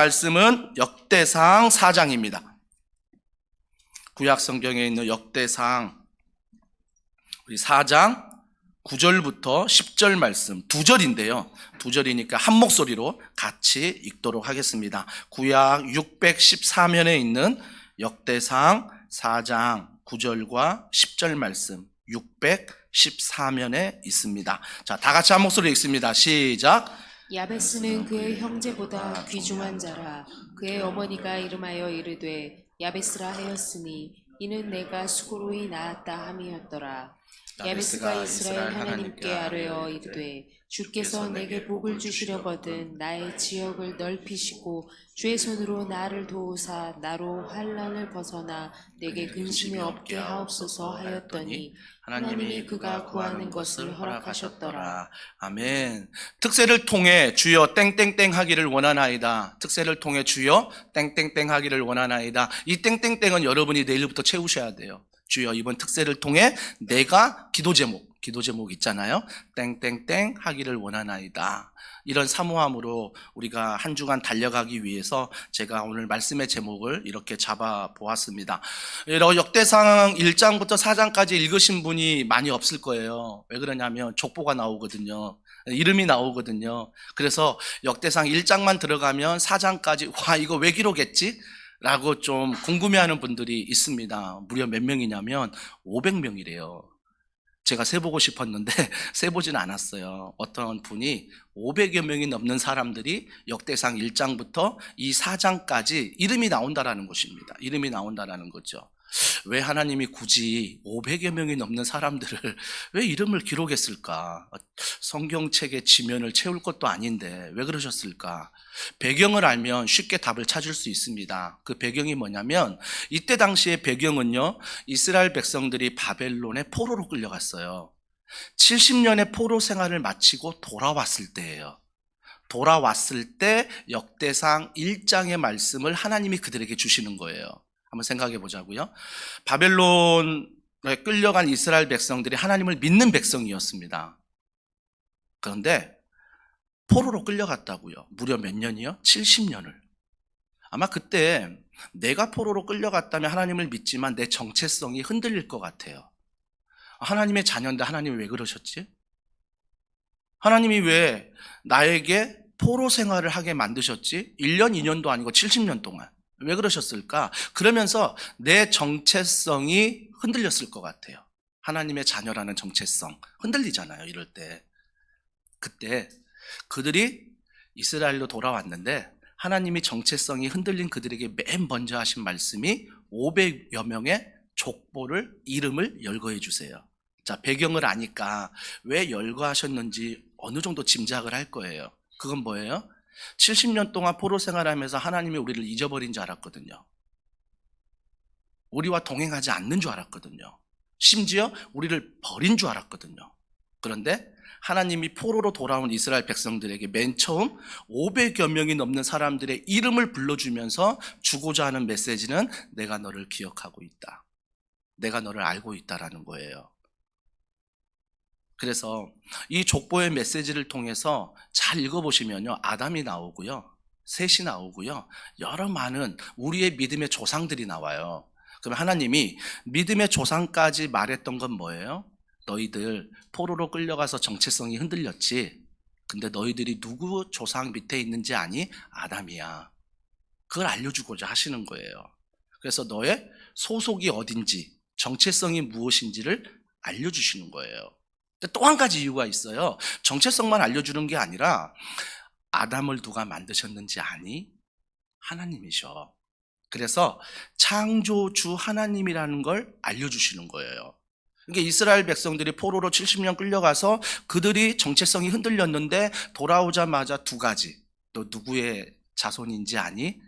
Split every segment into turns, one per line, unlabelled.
말씀은 역대상 4장입니다. 구약 성경에 있는 역대상 4장 9절부터 10절 말씀 2절인데요. 2절이니까 한 목소리로 같이 읽도록 하겠습니다. 구약 614면에 있는 역대상 4장 9절과 10절 말씀 614면에 있습니다. 자, 다 같이 한 목소리로 읽습니다. 시작.
야베스는 그의 형제보다 귀중한 자라. 그의 어머니가 이름하여 이르되 야베스라 하였으니 이는 내가 수고로이 낳았다 함이었더라. 야베스가 이스라엘 하나님께 아뢰어 이르되 주께서 내게 복을 주시려거든 나의 지역을 넓히시고 주의 손으로 나를 도우사 나로 환난을 벗어나 내게 근심이 없게 하옵소서 하였더니 하나님이 그가 구하는 것을 허락하셨더라.
아멘. 특세를 통해 주여 땡땡땡 하기를 원하나이다. 특세를 통해 주여 땡땡땡 하기를 원하나이다. 이 땡땡땡은 여러분이 내일부터 채우셔야 돼요. 주여 이번 특세를 통해 내가 기도 제목 있잖아요. 땡땡땡 하기를 원하나이다. 이런 사모함으로 우리가 한 주간 달려가기 위해서 제가 오늘 말씀의 제목을 이렇게 잡아 보았습니다. 역대상 1장부터 4장까지 읽으신 분이 많이 없을 거예요. 왜 그러냐면 족보가 나오거든요. 이름이 나오거든요. 그래서 역대상 1장만 들어가면 4장까지 와 이거 왜 기록했지? 라고 좀 궁금해하는 분들이 있습니다. 무려 몇 명이냐면 500명이래요. 제가 세보고 싶었는데 세보진 않았어요. 어떤 분이 500여 명이 넘는 사람들이 역대상 1장부터 이 4장까지 이름이 나온다라는 것입니다. 이름이 나온다라는 거죠. 왜 하나님이 굳이 500여 명이 넘는 사람들을 왜 이름을 기록했을까? 성경책의 지면을 채울 것도 아닌데 왜 그러셨을까? 배경을 알면 쉽게 답을 찾을 수 있습니다. 그 배경이 뭐냐면 이때 당시의 배경은요, 이스라엘 백성들이 바벨론에 포로로 끌려갔어요. 70년의 포로 생활을 마치고 돌아왔을 때예요. 돌아왔을 때 역대상 1장의 말씀을 하나님이 그들에게 주시는 거예요. 한번 생각해 보자고요. 바벨론에 끌려간 이스라엘 백성들이 하나님을 믿는 백성이었습니다. 그런데 포로로 끌려갔다고요. 무려 몇 년이요? 70년을. 아마 그때 내가 포로로 끌려갔다면 하나님을 믿지만 내 정체성이 흔들릴 것 같아요. 하나님의 자녀인데 하나님이 왜 그러셨지? 하나님이 왜 나에게 포로 생활을 하게 만드셨지? 1년, 2년도 아니고 70년 동안. 왜 그러셨을까? 그러면서 내 정체성이 흔들렸을 것 같아요. 하나님의 자녀라는 정체성. 흔들리잖아요, 이럴 때. 그때 그들이 이스라엘로 돌아왔는데 하나님이 정체성이 흔들린 그들에게 맨 먼저 하신 말씀이 500여 명의 족보를, 이름을 열거해 주세요. 자, 배경을 아니까 왜 열거하셨는지 어느 정도 짐작을 할 거예요. 그건 뭐예요? 70년 동안 포로 생활하면서 하나님이 우리를 잊어버린 줄 알았거든요. 우리와 동행하지 않는 줄 알았거든요. 심지어 우리를 버린 줄 알았거든요. 그런데 하나님이 포로로 돌아온 이스라엘 백성들에게 맨 처음 500여 명이 넘는 사람들의 이름을 불러주면서 주고자 하는 메시지는 내가 너를 기억하고 있다. 내가 너를 알고 있다라는 거예요. 그래서 이 족보의 메시지를 통해서 잘 읽어보시면요, 아담이 나오고요, 셋이 나오고요, 여러 많은 우리의 믿음의 조상들이 나와요. 그럼 하나님이 믿음의 조상까지 말했던 건 뭐예요? 너희들 포로로 끌려가서 정체성이 흔들렸지. 근데 너희들이 누구 조상 밑에 있는지 아니? 아담이야. 그걸 알려주고자 하시는 거예요. 그래서 너의 소속이 어딘지, 정체성이 무엇인지를 알려주시는 거예요. 또 한 가지 이유가 있어요. 정체성만 알려주는 게 아니라 아담을 누가 만드셨는지 아니? 하나님이셔. 그래서 창조주 하나님이라는 걸 알려주시는 거예요. 그러니까 이스라엘 백성들이 포로로 70년 끌려가서 그들이 정체성이 흔들렸는데 돌아오자마자 두 가지. 너 누구의 자손인지 아니?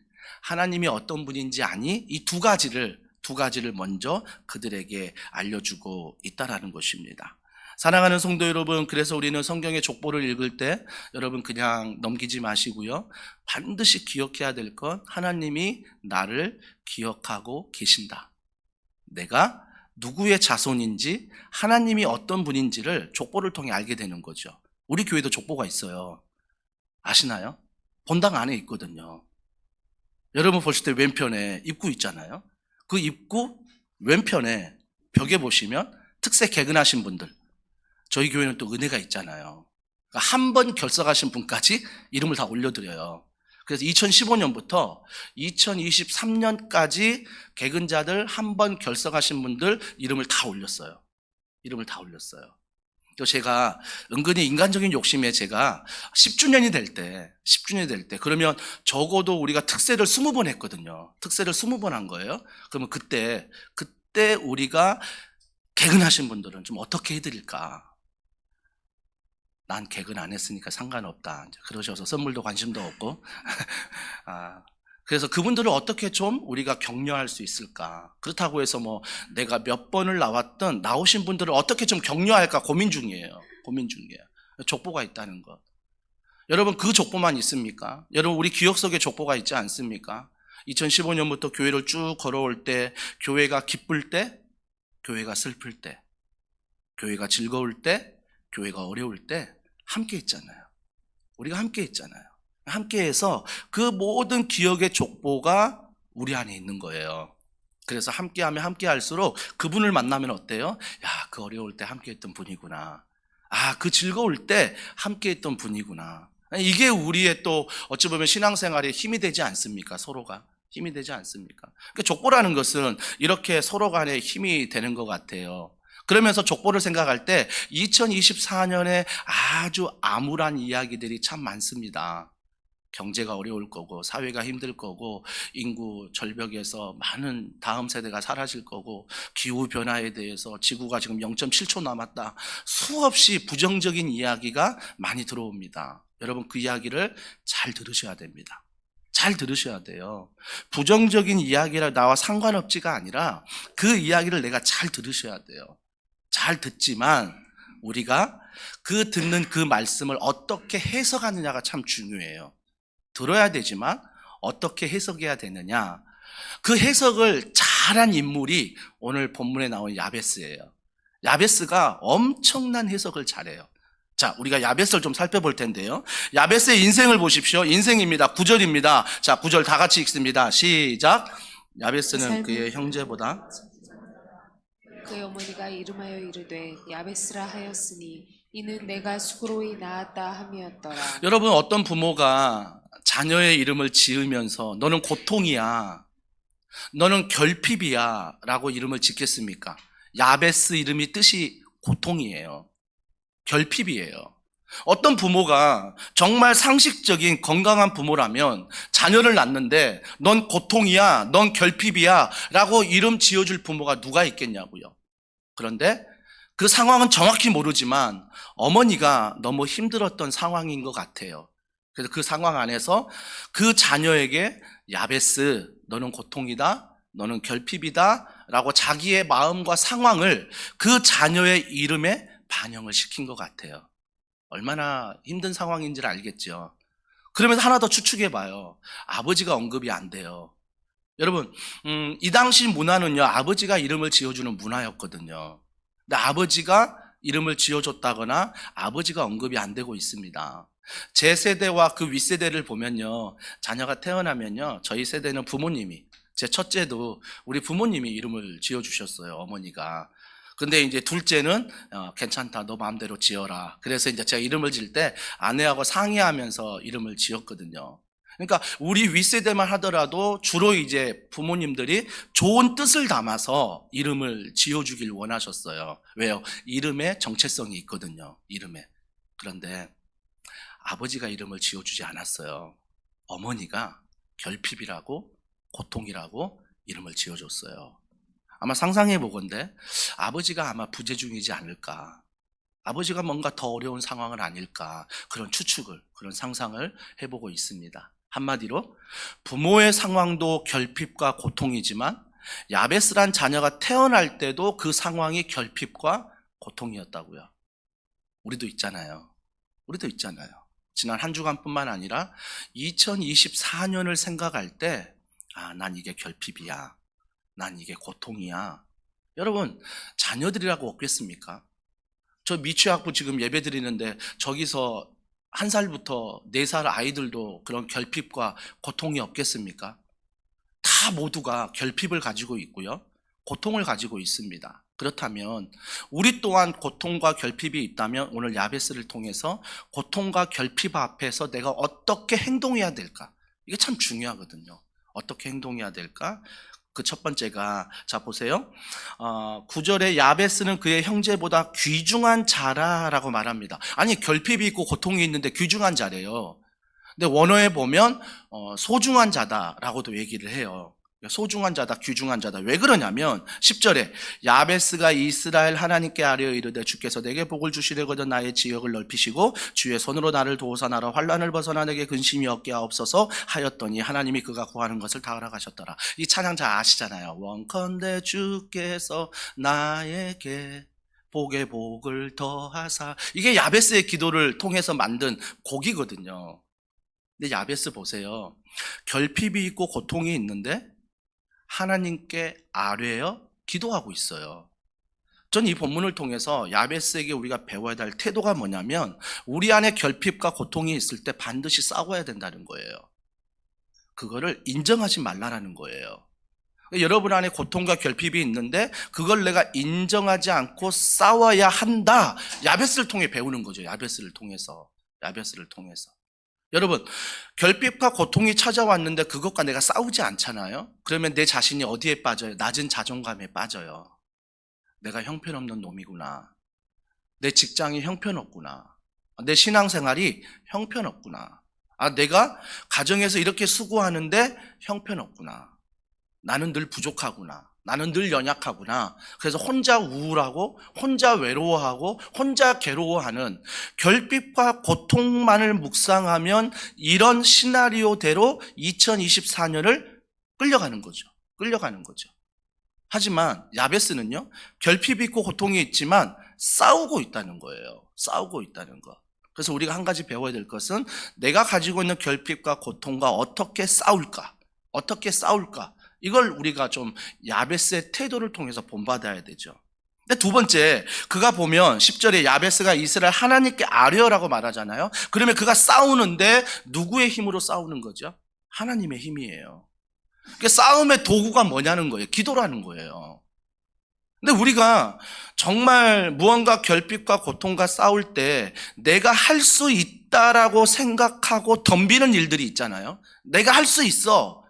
하나님이 어떤 분인지 아니? 이 두 가지를 먼저 그들에게 알려주고 있다라는 것입니다. 사랑하는 성도 여러분, 그래서 우리는 성경의 족보를 읽을 때 여러분 그냥 넘기지 마시고요, 반드시 기억해야 될 건 하나님이 나를 기억하고 계신다. 내가 누구의 자손인지, 하나님이 어떤 분인지를 족보를 통해 알게 되는 거죠. 우리 교회도 족보가 있어요. 아시나요? 본당 안에 있거든요. 여러분 보실 때 왼편에 입구 있잖아요. 그 입구 왼편에 벽에 보시면 특세 개근하신 분들, 저희 교회는 또 은혜가 있잖아요. 한 번 결석하신 분까지 이름을 다 올려드려요. 그래서 2015년부터 2023년까지 개근자들 한 번 결석하신 분들 이름을 다 올렸어요. 이름을 다 올렸어요. 또 제가 은근히 인간적인 욕심에 제가 10주년이 될 때, 그러면 적어도 우리가 특세를 20번 했거든요. 특세를 20번 한 거예요. 그러면 그때 우리가 개근하신 분들은 좀 어떻게 해드릴까? 난 개근 안 했으니까 상관없다. 그러셔서 선물도 관심도 없고. 그래서 그분들을 어떻게 좀 우리가 격려할 수 있을까? 그렇다고 해서 뭐 내가 몇 번을 나왔던 나오신 분들을 어떻게 좀 격려할까 고민 중이에요. 족보가 있다는 것. 여러분 그 족보만 있습니까? 여러분 우리 기억 속에 족보가 있지 않습니까? 2015년부터 교회를 쭉 걸어올 때 교회가 기쁠 때, 교회가 슬플 때, 교회가 즐거울 때, 교회가 어려울 때 함께 있잖아요. 우리가 함께 있잖아요. 함께해서 그 모든 기억의 족보가 우리 안에 있는 거예요. 그래서 함께하면 함께할수록 그분을 만나면 어때요? 야, 그 어려울 때 함께했던 분이구나. 그 즐거울 때 함께했던 분이구나. 이게 우리의 또 어찌 보면 신앙생활에 힘이 되지 않습니까? 서로가 힘이 되지 않습니까? 그러니까 족보라는 것은 이렇게 서로 간에 힘이 되는 것 같아요. 그러면서 족보를 생각할 때 2024년에 아주 암울한 이야기들이 참 많습니다. 경제가 어려울 거고 사회가 힘들 거고 인구 절벽에서 많은 다음 세대가 사라질 거고 기후변화에 대해서 지구가 지금 0.7초 남았다. 수없이 부정적인 이야기가 많이 들어옵니다. 여러분 그 이야기를 잘 들으셔야 됩니다. 잘 들으셔야 돼요. 부정적인 이야기라 나와 상관없지가 아니라 그 이야기를 내가 잘 들으셔야 돼요. 잘 듣지만 우리가 그 듣는 그 말씀을 어떻게 해석하느냐가 참 중요해요. 들어야 되지만 어떻게 해석해야 되느냐. 그 해석을 잘한 인물이 오늘 본문에 나온 야베스예요. 야베스가 엄청난 해석을 잘해요. 자, 우리가 야베스를 좀 살펴볼 텐데요. 야베스의 인생을 보십시오. 인생입니다. 9절입니다. 자, 9절 다 같이 읽습니다. 시작. 야베스는 그의 형제보다
그의 어머니가 이름하여 이르되 야베스라 하였으니 이는 내가 수고로이 낳았다 함이었더라.
여러분 어떤 부모가 자녀의 이름을 지으면서 너는 고통이야, 너는 결핍이야 라고 이름을 짓겠습니까? 야베스 이름이 뜻이 고통이에요. 결핍이에요. 어떤 부모가 정말 상식적인 건강한 부모라면 자녀를 낳는데 넌 고통이야, 넌 결핍이야 라고 이름 지어줄 부모가 누가 있겠냐고요. 그런데 그 상황은 정확히 모르지만 어머니가 너무 힘들었던 상황인 것 같아요. 그래서 그 상황 안에서 그 자녀에게 야베스, 너는 고통이다, 너는 결핍이다 라고 자기의 마음과 상황을 그 자녀의 이름에 반영을 시킨 것 같아요. 얼마나 힘든 상황인지를 알겠죠. 그러면서 하나 더 추측해 봐요. 아버지가 언급이 안 돼요. 여러분, 이 당시 문화는요, 아버지가 이름을 지어주는 문화였거든요. 근데 아버지가 이름을 지어줬다거나 아버지가 언급이 안 되고 있습니다. 제 세대와 그 윗세대를 보면요, 자녀가 태어나면요, 저희 세대는 부모님이, 제 첫째도 우리 부모님이 이름을 지어주셨어요, 어머니가. 근데 이제 둘째는 괜찮다, 너 마음대로 지어라. 그래서 이제 제가 이름을 지을 때 아내하고 상의하면서 이름을 지었거든요. 그러니까 우리 윗세대만 하더라도 주로 이제 부모님들이 좋은 뜻을 담아서 이름을 지어주길 원하셨어요. 왜요? 이름에 정체성이 있거든요. 이름에. 그런데 아버지가 이름을 지어주지 않았어요. 어머니가 결핍이라고 고통이라고 이름을 지어줬어요. 아마 상상해 보건대 아버지가 아마 부재중이지 않을까, 아버지가 뭔가 더 어려운 상황은 아닐까, 그런 추측을, 그런 상상을 해보고 있습니다. 한마디로 부모의 상황도 결핍과 고통이지만 야베스란 자녀가 태어날 때도 그 상황이 결핍과 고통이었다고요. 우리도 있잖아요. 지난 한 주간뿐만 아니라 2024년을 생각할 때 난 이게 결핍이야, 난 이게 고통이야. 여러분, 자녀들이라고 없겠습니까? 저 미취학부 지금 예배 드리는데 저기서 1살부터 4살 아이들도 그런 결핍과 고통이 없겠습니까? 다 모두가 결핍을 가지고 있고요. 고통을 가지고 있습니다. 그렇다면 우리 또한 고통과 결핍이 있다면 오늘 야베스를 통해서 고통과 결핍 앞에서 내가 어떻게 행동해야 될까? 이게 참 중요하거든요. 어떻게 행동해야 될까? 그 첫 번째가, 자 보세요. 9절에 야베스는 그의 형제보다 귀중한 자라라고 말합니다. 아니 결핍이 있고 고통이 있는데 귀중한 자래요. 근데 원어에 보면 소중한 자다라고도 얘기를 해요. 소중한 자다, 귀중한 자다. 왜 그러냐면 10절에 야베스가 이스라엘 하나님께 아뢰어 이르되 주께서 내게 복을 주시려거든 나의 지역을 넓히시고 주의 손으로 나를 도우사 나라 환난을 벗어나 내게 근심이 없게 하옵소서 하였더니 하나님이 그가 구하는 것을 다 허락하셨더라. 이 찬양 잘 아시잖아요. 원컨대 주께서 나에게 복의 복을 더하사. 이게 야베스의 기도를 통해서 만든 곡이거든요. 근데 야베스 보세요. 결핍이 있고 고통이 있는데 하나님께 아뢰어 기도하고 있어요. 전 이 본문을 통해서 야베스에게 우리가 배워야 될 태도가 뭐냐면 우리 안에 결핍과 고통이 있을 때 반드시 싸워야 된다는 거예요. 그거를 인정하지 말라는 거예요. 여러분 안에 고통과 결핍이 있는데 그걸 내가 인정하지 않고 싸워야 한다. 야베스를 통해 배우는 거죠. 야베스를 통해서. 여러분, 결핍과 고통이 찾아왔는데 그것과 내가 싸우지 않잖아요? 그러면 내 자신이 어디에 빠져요? 낮은 자존감에 빠져요. 내가 형편없는 놈이구나. 내 직장이 형편없구나. 내 신앙생활이 형편없구나. 내가 가정에서 이렇게 수고하는데 형편없구나. 나는 늘 부족하구나. 나는 늘 연약하구나. 그래서 혼자 우울하고 혼자 외로워하고 혼자 괴로워하는 결핍과 고통만을 묵상하면 이런 시나리오대로 2024년을 끌려가는 거죠. 하지만 야베스는요, 결핍이 있고 고통이 있지만 싸우고 있다는 거예요. 그래서 우리가 한 가지 배워야 될 것은 내가 가지고 있는 결핍과 고통과 어떻게 싸울까? 이걸 우리가 좀 야베스의 태도를 통해서 본받아야 되죠. 근데 두 번째, 그가 보면 10절에 야베스가 이스라엘 하나님께 아뢰어라고 말하잖아요. 그러면 그가 싸우는데 누구의 힘으로 싸우는 거죠? 하나님의 힘이에요. 그러니까 싸움의 도구가 뭐냐는 거예요. 기도라는 거예요. 근데 우리가 정말 무언가 결핍과 고통과 싸울 때 내가 할 수 있다라고 생각하고 덤비는 일들이 있잖아요. 내가 할 수 있어.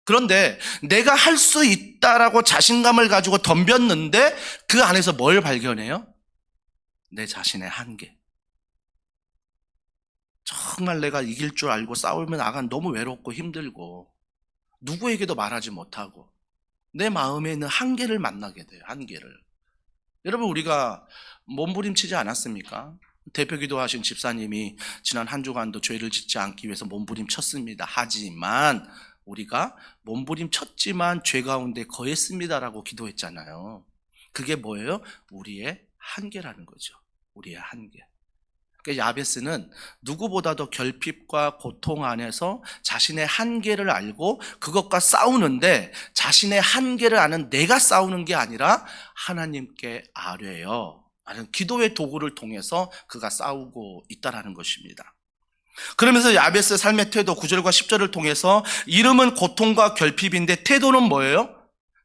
그런데 내가 할 수 있다라고 자신감을 가지고 덤볐는데 그 안에서 뭘 발견해요? 내 자신의 한계. 정말 내가 이길 줄 알고 싸우면 나간 너무 외롭고 힘들고 누구에게도 말하지 못하고 내 마음에 있는 한계를 만나게 돼요. 한계를. 여러분, 우리가 몸부림치지 않았습니까? 대표기도 하신 집사님이 지난 한 주간도 죄를 짓지 않기 위해서 몸부림쳤습니다. 하지만 우리가 몸부림쳤지만 죄 가운데 거했습니다라고 기도했잖아요. 그게 뭐예요? 우리의 한계라는 거죠. 우리의 한계. 그러니까 야베스는 누구보다도 결핍과 고통 안에서 자신의 한계를 알고 그것과 싸우는데 자신의 한계를 아는 내가 싸우는 게 아니라 하나님께 아뢰어 라는 기도의 도구를 통해서 그가 싸우고 있다는 것입니다. 그러면서 야베스의 삶의 태도 9절과 10절을 통해서 이름은 고통과 결핍인데 태도는 뭐예요?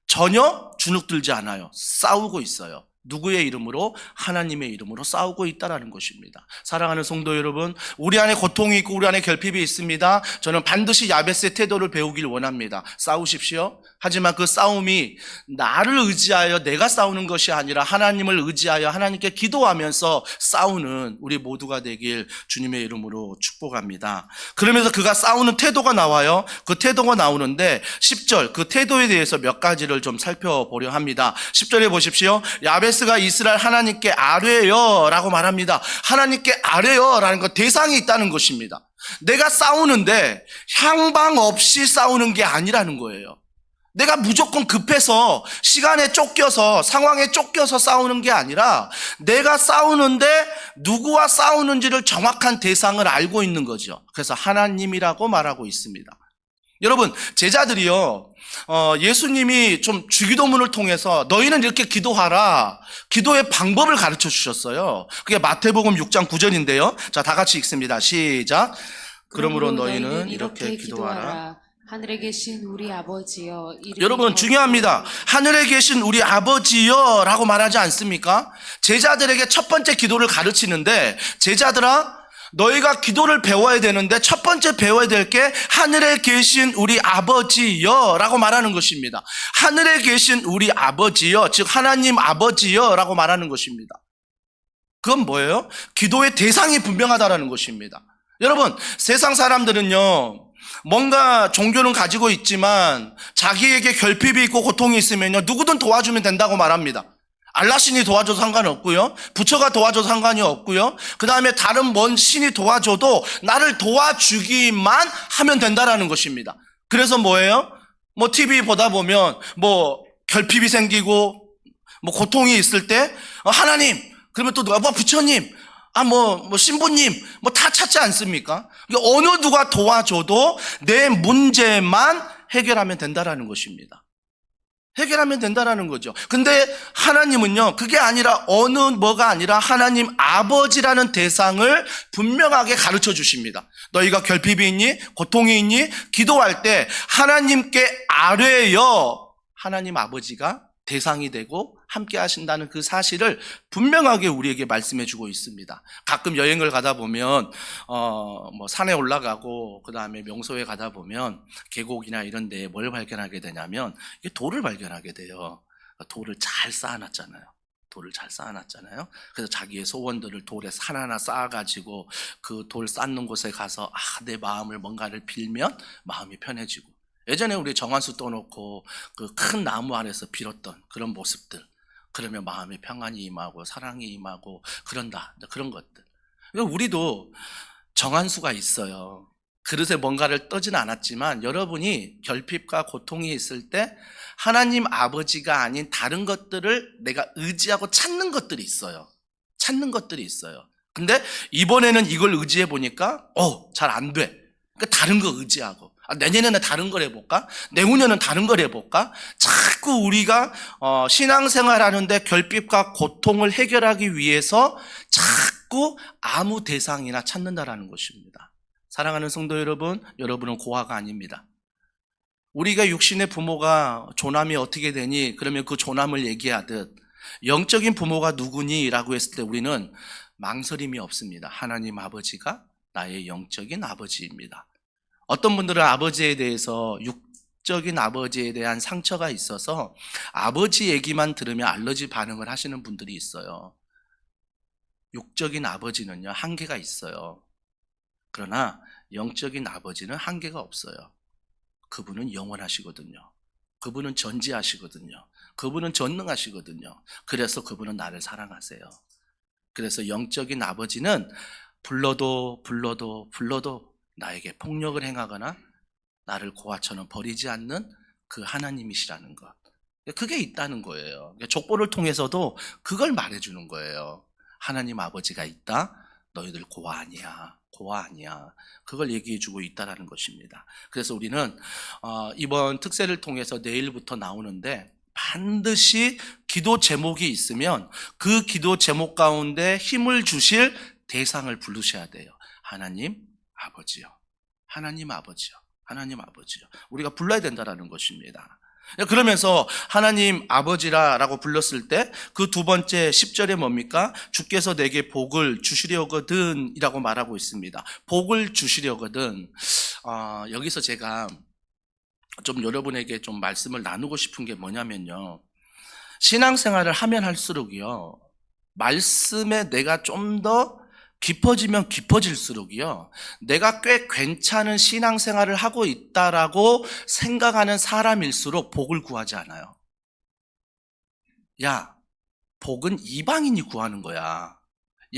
전혀 주눅들지 않아요. 싸우고 있어요. 누구의 이름으로? 하나님의 이름으로 싸우고 있다는 것입니다. 사랑하는 성도 여러분, 우리 안에 고통이 있고 우리 안에 결핍이 있습니다. 저는 반드시 야베스의 태도를 배우길 원합니다. 싸우십시오. 하지만 그 싸움이 나를 의지하여 내가 싸우는 것이 아니라 하나님을 의지하여 하나님께 기도하면서 싸우는 우리 모두가 되길 주님의 이름으로 축복합니다. 그러면서 그가 싸우는 태도가 나와요. 그 태도가 나오는데 10절 그 태도에 대해서 몇 가지를 좀 살펴보려 합니다. 10절에 보십시오. 야베스가 이스라엘 하나님께 아뢰어 라고 말합니다. 하나님께 아뢰어 라는 것 대상이 있다는 것입니다. 내가 싸우는데 향방 없이 싸우는 게 아니라는 거예요. 내가 무조건 급해서 시간에 쫓겨서 상황에 쫓겨서 싸우는 게 아니라 내가 싸우는데 누구와 싸우는지를 정확한 대상을 알고 있는 거죠. 그래서 하나님이라고 말하고 있습니다. 여러분, 제자들이요, 예수님이 좀 주기도문을 통해서 너희는 이렇게 기도하라, 기도의 방법을 가르쳐 주셨어요. 그게 마태복음 6장 9절인데요. 자, 다 같이 읽습니다. 시작. 그러므로 너희는 이렇게 기도하라.
하늘에 계신 우리 아버지여 이름이
여러분 중요합니다. 하늘에 계신 우리 아버지여 라고 말하지 않습니까? 제자들에게 첫 번째 기도를 가르치는데, 제자들아 너희가 기도를 배워야 되는데 첫 번째 배워야 될 게 하늘에 계신 우리 아버지여 라고 말하는 것입니다. 하늘에 계신 우리 아버지여, 즉 하나님 아버지여 라고 말하는 것입니다. 그건 뭐예요? 기도의 대상이 분명하다라는 것입니다. 여러분, 세상 사람들은요, 뭔가 종교는 가지고 있지만 자기에게 결핍이 있고 고통이 있으면요, 누구든 도와주면 된다고 말합니다. 알라신이 도와줘도 상관없고요, 부처가 도와줘도 상관이 없고요, 그 다음에 다른 뭔 신이 도와줘도 나를 도와주기만 하면 된다라는 것입니다. 그래서 뭐예요? 뭐 TV 보다 보면 뭐 결핍이 생기고 뭐 고통이 있을 때 하나님, 그러면 또 누가 뭐 부처님, 뭐 신부님, 뭐 다 찾지 않습니까? 어느 누가 도와줘도 내 문제만 해결하면 된다라는 것입니다. 해결하면 된다라는 거죠. 근데 하나님은요, 그게 아니라 어느 뭐가 아니라 하나님 아버지라는 대상을 분명하게 가르쳐 주십니다. 너희가 결핍이 있니? 고통이 있니? 기도할 때 하나님께 아뢰여 하나님 아버지가 대상이 되고 함께 하신다는 그 사실을 분명하게 우리에게 말씀해 주고 있습니다. 가끔 여행을 가다 보면 뭐 산에 올라가고 그 다음에 명소에 가다 보면 계곡이나 이런 데에 뭘 발견하게 되냐면 이게 돌을 발견하게 돼요. 돌을 잘 쌓아놨잖아요. 돌을 잘 쌓아놨잖아요. 그래서 자기의 소원들을 돌에 하나하나 쌓아가지고 그 돌 쌓는 곳에 가서 내 마음을 뭔가를 빌면 마음이 편해지고, 예전에 우리 정한수 떠놓고 그 큰 나무 아래서 빌었던 그런 모습들, 그러면 마음의 평안이 임하고 사랑이 임하고 그런다, 그런 것들. 우리도 정한수가 있어요. 그릇에 뭔가를 떠진 않았지만 여러분이 결핍과 고통이 있을 때 하나님 아버지가 아닌 다른 것들을 내가 의지하고 찾는 것들이 있어요. 찾는 것들이 있어요. 근데 이번에는 이걸 의지해 보니까 잘 안 돼. 그러니까 다른 거 의지하고, 내년에는 다른 걸 해볼까? 내후년은 다른 걸 해볼까? 자꾸 우리가 신앙생활 하는데 결핍과 고통을 해결하기 위해서 자꾸 아무 대상이나 찾는다라는 것입니다. 사랑하는 성도 여러분, 여러분은 고아가 아닙니다. 우리가 육신의 부모가 조남이 어떻게 되니? 그러면 그 조남을 얘기하듯 영적인 부모가 누구니? 라고 했을 때 우리는 망설임이 없습니다. 하나님 아버지가 나의 영적인 아버지입니다. 어떤 분들은 아버지에 대해서, 육적인 아버지에 대한 상처가 있어서 아버지 얘기만 들으면 알러지 반응을 하시는 분들이 있어요. 육적인 아버지는요, 한계가 있어요. 그러나 영적인 아버지는 한계가 없어요. 그분은 영원하시거든요. 그분은 전지하시거든요. 그분은 전능하시거든요. 그래서 그분은 나를 사랑하세요. 그래서 영적인 아버지는 불러도 나에게 폭력을 행하거나 나를 고아처럼 버리지 않는 그 하나님이시라는 것. 그게 있다는 거예요. 족보를 통해서도 그걸 말해주는 거예요. 하나님 아버지가 있다. 너희들 고아 아니야. 고아 아니야. 그걸 얘기해주고 있다는 것입니다. 그래서 우리는 이번 특세를 통해서 내일부터 나오는데 반드시 기도 제목이 있으면 그 기도 제목 가운데 힘을 주실 대상을 부르셔야 돼요. 하나님 아버지요. 하나님 아버지요. 하나님 아버지요. 우리가 불러야 된다는 것입니다. 그러면서 하나님 아버지라고 불렀을 때 그 두 번째 10절에 뭡니까? 주께서 내게 복을 주시려거든 이라고 말하고 있습니다. 복을 주시려거든. 여기서 제가 좀 여러분에게 좀 말씀을 나누고 싶은 게 뭐냐면요, 신앙생활을 하면 할수록요, 말씀에 내가 좀 더 깊어지면 깊어질수록요, 내가 꽤 괜찮은 신앙생활을 하고 있다라고 생각하는 사람일수록 복을 구하지 않아요. 야, 복은 이방인이 구하는 거야.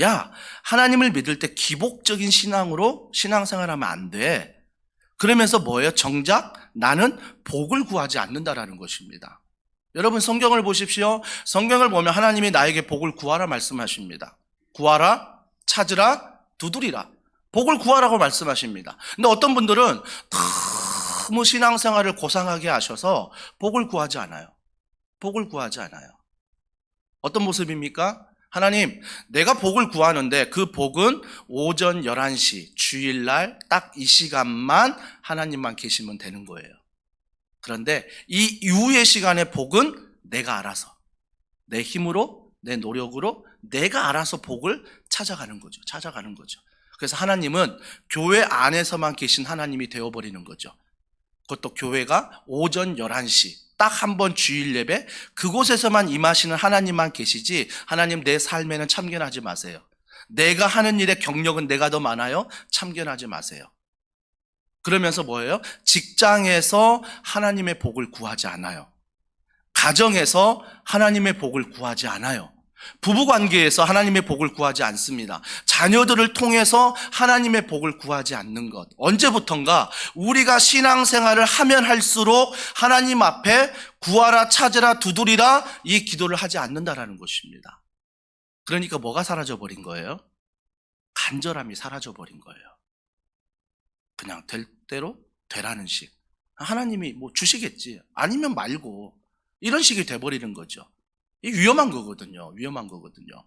야, 하나님을 믿을 때 기복적인 신앙으로 신앙생활하면 안 돼. 그러면서 뭐예요? 정작 나는 복을 구하지 않는다라는 것입니다. 여러분 성경을 보십시오. 성경을 보면 하나님이 나에게 복을 구하라 말씀하십니다. 구하라, 찾으라, 두드리라. 복을 구하라고 말씀하십니다. 근데 어떤 분들은 너무 신앙생활을 고상하게 하셔서 복을 구하지 않아요. 복을 구하지 않아요. 어떤 모습입니까? 하나님, 내가 복을 구하는데 그 복은 오전 11시, 주일날 딱 이 시간만 하나님만 계시면 되는 거예요. 그런데 이 이후의 시간의 복은 내가 알아서, 내 힘으로, 내 노력으로 내가 알아서 복을 찾아가는 거죠. 찾아가는 거죠. 그래서 하나님은 교회 안에서만 계신 하나님이 되어버리는 거죠. 그것도 교회가 오전 11시 딱 한 번 주일 예배 그곳에서만 임하시는 하나님만 계시지, 하나님 내 삶에는 참견하지 마세요. 내가 하는 일의 경력은 내가 더 많아요. 참견하지 마세요. 그러면서 뭐예요? 직장에서 하나님의 복을 구하지 않아요. 가정에서 하나님의 복을 구하지 않아요. 부부관계에서 하나님의 복을 구하지 않습니다. 자녀들을 통해서 하나님의 복을 구하지 않는 것. 언제부턴가 우리가 신앙생활을 하면 할수록 하나님 앞에 구하라, 찾으라, 두드리라 이 기도를 하지 않는다라는 것입니다. 그러니까 뭐가 사라져버린 거예요? 간절함이 사라져버린 거예요. 그냥 될 대로 되라는 식. 하나님이 뭐 주시겠지, 아니면 말고, 이런 식이 돼버리는 거죠. 이 위험한 거거든요. 위험한 거거든요.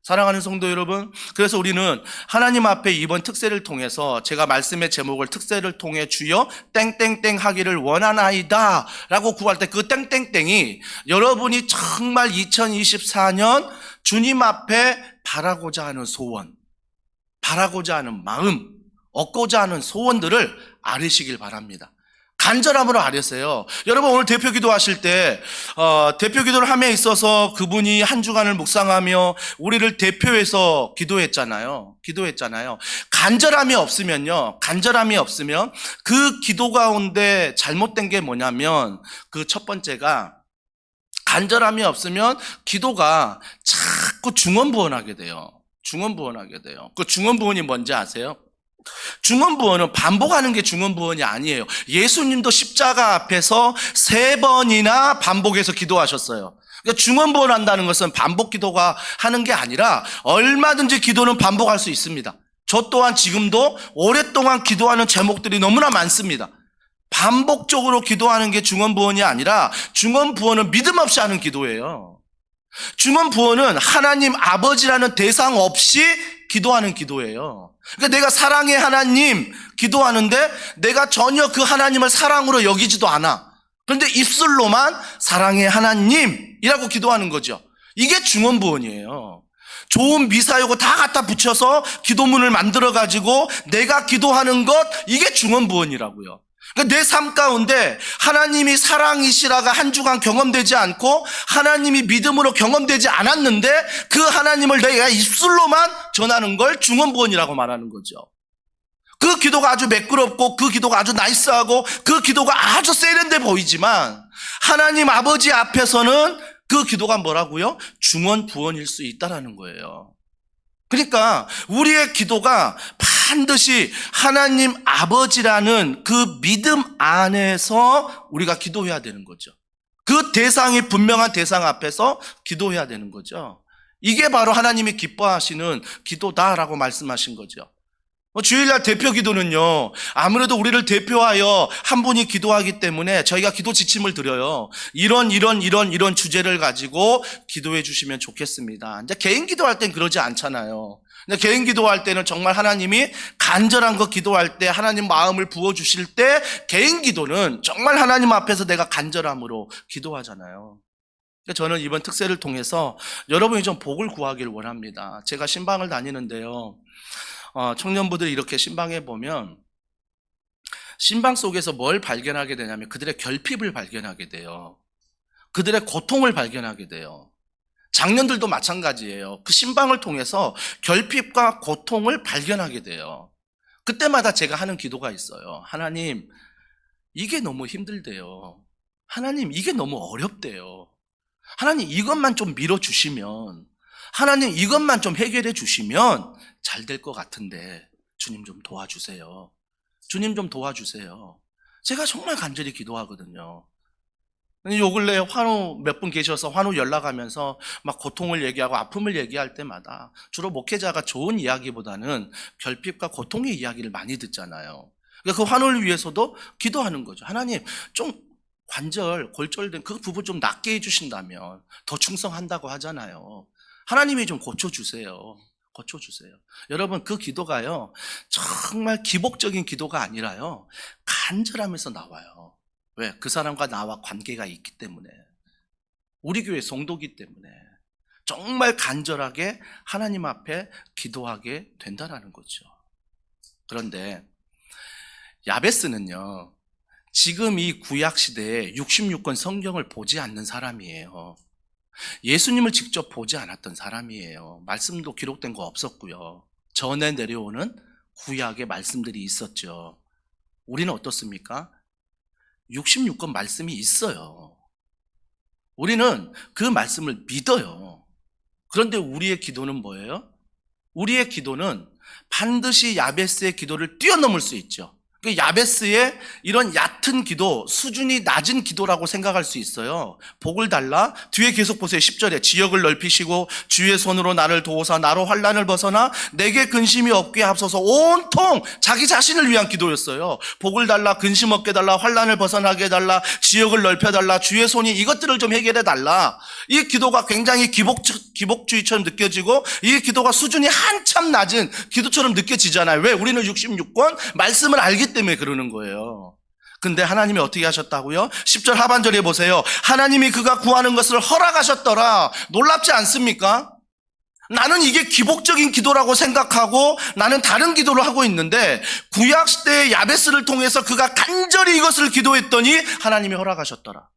사랑하는 성도 여러분, 그래서 우리는 하나님 앞에 이번 특세를 통해서, 제가 말씀의 제목을 특세를 통해 주여 땡땡땡 하기를 원하나이다 라고 구할 때 그 땡땡땡이 여러분이 정말 2024년 주님 앞에 바라고자 하는 소원, 바라고자 하는 마음, 얻고자 하는 소원들을 아뢰시길 바랍니다. 간절함으로 아뢰세요. 여러분, 오늘 대표 기도하실 때 대표 기도를 함에 있어서 그분이 한 주간을 묵상하며 우리를 대표해서 기도했잖아요. 간절함이 없으면 그 기도 가운데 잘못된 게 뭐냐면, 그 첫 번째가, 간절함이 없으면 기도가 자꾸 중언부언하게 돼요. 그 중언부언이 뭔지 아세요? 중언부언은 반복하는 게 중언부언이 아니에요. 예수님도 십자가 앞에서 3번이나 반복해서 기도하셨어요. 그러니까 중언부언 한다는 것은 반복 기도가 하는 게 아니라 얼마든지 기도는 반복할 수 있습니다. 저 또한 지금도 오랫동안 기도하는 제목들이 너무나 많습니다. 반복적으로 기도하는 게 중언부언이 아니라, 중언부언은 믿음 없이 하는 기도예요. 중언부언은 하나님 아버지라는 대상 없이 기도하는 기도예요. 그러니까 내가 사랑의 하나님 기도하는데 내가 전혀 그 하나님을 사랑으로 여기지도 않아. 그런데 입술로만 사랑의 하나님이라고 기도하는 거죠. 이게 중언부언이에요. 좋은 미사여고 다 갖다 붙여서 기도문을 만들어가지고 내가 기도하는 것, 이게 중언부언이라고요. 그러니까 내 삶 가운데 하나님이 사랑이시라가 한 주간 경험되지 않고 하나님이 믿음으로 경험되지 않았는데 그 하나님을 내가 입술로만 전하는 걸 중언부언이라고 말하는 거죠. 그 기도가 아주 매끄럽고 그 기도가 아주 나이스하고 그 기도가 아주 세련돼 보이지만 하나님 아버지 앞에서는 그 기도가 뭐라고요? 중언부언일 수 있다라는 거예요. 그러니까 우리의 기도가 반드시 하나님 아버지라는 그 믿음 안에서 우리가 기도해야 되는 거죠. 그 대상이 분명한 대상 앞에서 기도해야 되는 거죠. 이게 바로 하나님이 기뻐하시는 기도다라고 말씀하신 거죠. 주일날 대표 기도는요, 아무래도 우리를 대표하여 한 분이 기도하기 때문에 저희가 기도 지침을 드려요. 이런 주제를 가지고 기도해 주시면 좋겠습니다. 이제 개인 기도할 땐 그러지 않잖아요. 근데 개인 기도할 때는 정말 하나님이 간절한 거 기도할 때 하나님 마음을 부어주실 때 개인 기도는 정말 하나님 앞에서 내가 간절함으로 기도하잖아요. 저는 이번 특세를 통해서 여러분이 좀 복을 구하길 원합니다. 제가 신방을 다니는데요, 청년부들이 이렇게 신방에 보면 신방 속에서 뭘 발견하게 되냐면 그들의 결핍을 발견하게 돼요. 그들의 고통을 발견하게 돼요. 장년들도 마찬가지예요. 그 신방을 통해서 결핍과 고통을 발견하게 돼요. 그때마다 제가 하는 기도가 있어요. 하나님, 이게 너무 힘들대요. 하나님, 이게 너무 어렵대요. 하나님, 이것만 좀 밀어주시면, 하나님, 이것만 좀 해결해 주시면 잘 될 것 같은데 주님 좀 도와주세요. 주님 좀 도와주세요. 제가 정말 간절히 기도하거든요. 요 근래에 환우 몇 분 계셔서 환우 연락하면서 막 고통을 얘기하고 아픔을 얘기할 때마다 주로 목회자가 좋은 이야기보다는 결핍과 고통의 이야기를 많이 듣잖아요. 그러니까 그 환우를 위해서도 기도하는 거죠. 하나님, 좀 관절, 골절된 그 부분 좀 낫게 해주신다면 더 충성한다고 하잖아요. 하나님이 좀 고쳐주세요. 고쳐주세요. 여러분, 그 기도가요, 정말 기복적인 기도가 아니라요, 간절하면서 나와요. 왜? 그 사람과 나와 관계가 있기 때문에. 우리 교회 성도기 때문에. 정말 간절하게 하나님 앞에 기도하게 된다라는 거죠. 그런데 야베스는요, 지금 이 구약 시대에 66권 성경을 보지 않는 사람이에요. 예수님을 직접 보지 않았던 사람이에요. 말씀도 기록된 거 없었고요. 전에 내려오는 구약의 말씀들이 있었죠. 우리는 어떻습니까? 66권 말씀이 있어요. 우리는 그 말씀을 믿어요. 그런데 우리의 기도는 뭐예요? 우리의 기도는 반드시 야베스의 기도를 뛰어넘을 수 있죠. 그 야베스의 이런 얕은 기도, 수준이 낮은 기도라고 생각할 수 있어요. 복을 달라. 뒤에 계속 보세요. 10절에 지역을 넓히시고 주의 손으로 나를 도우사 나로 환난을 벗어나 내게 근심이 없게 하소서. 온통 자기 자신을 위한 기도였어요. 복을 달라, 근심 없게 달라, 환난을 벗어나게 해달라, 지역을 넓혀달라, 주의 손이 이것들을 좀 해결해달라. 이 기도가 굉장히 기복주의처럼 느껴지고 이 기도가 수준이 한참 낮은 기도처럼 느껴지잖아요. 왜? 우리는 66권 말씀을 알기 때문에 그러는 거예요. 근데 하나님이 어떻게 하셨다고요? 10절 하반절에 보세요. 하나님이 그가 구하는 것을 허락하셨더라. 놀랍지 않습니까? 나는 이게 기복적인 기도라고 생각하고 나는 다른 기도를 하고 있는데 구약 시대의 야베스를 통해서 그가 간절히 이것을 기도했더니 하나님이 허락하셨더라.